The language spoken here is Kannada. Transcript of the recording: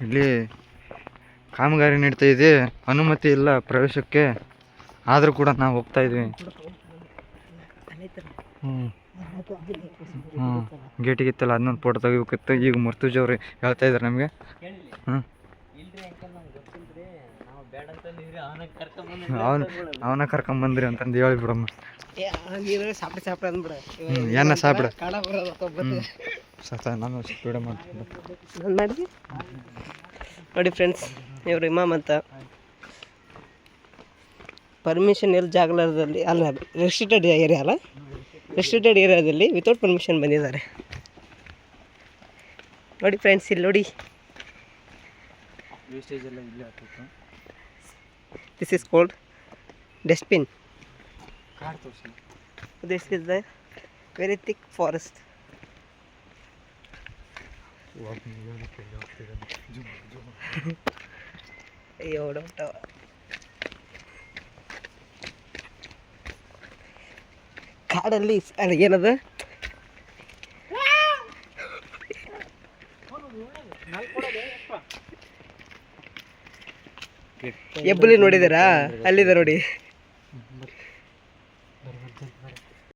ಇಲ್ಲಿ ಕಾಮಗಾರಿ ನಡೀತಾ ಇದೆ, ಅನುಮತಿ ಇಲ್ಲ ಪ್ರವೇಶಕ್ಕೆ, ಆದರೂ ಕೂಡ ನಾವು ಹೋಗ್ತಾ ಇದ್ವಿ. ಗೇಟಿಗಿತ್ತಲ್ಲ ಅದನ್ನೊಂದು ಫೋಟೋ ತೆಗಿಬೇಕಿತ್ತು. ಈಗ ಮುರ್ತುಜ್ ಅವ್ರು ಹೇಳ್ತಾ ಇದ್ದಾರೆ ನಮಗೆ. ಅವನ ಕರ್ಕೊಂಬಂದ್ರಿ ಅಂತಂದು ಹೇಳಿಬಿಡಮ್ಮ. ಏನ ಸಾಪಿಡ ನಾನು ಸ್ಪೀಡ ಮಾಡಿ ನೋಡಿ ಫ್ರೆಂಡ್ಸ್, ಇವರು ಇಮಾಮ್ ಅಂತ ಪರ್ಮಿಷನ್ ಎಲ್ಲಿ ಜಾಗಲಾರದಲ್ಲಿ ಅಲ್ಲ, ರೆಸ್ಟ್ರಿಕ್ಟೆಡ್ ಏರಿಯಾ ಅಲ್ಲ, ರೆಸ್ಟ್ರಿಕ್ಟೆಡ್ ಏರಿಯಾದಲ್ಲಿ ವಿತೌಟ್ ಪರ್ಮಿಷನ್ ಬಂದಿದ್ದಾರೆ ನೋಡಿ ಫ್ರೆಂಡ್ಸ್. ಇಲ್ಲಿ ನೋಡಿ, this is called dustbin. This is the very thick forest. ಅಯ್ಯೋ ಡೌಟ ಕಾಡಲ್ಲಿ ಅಲ್ಲ ಏನದ ಹೆಬ್ಬುಲಿ ನೋಡಿದ್ದೀರಾ? ಅಲ್ಲಿದೆ ನೋಡಿ.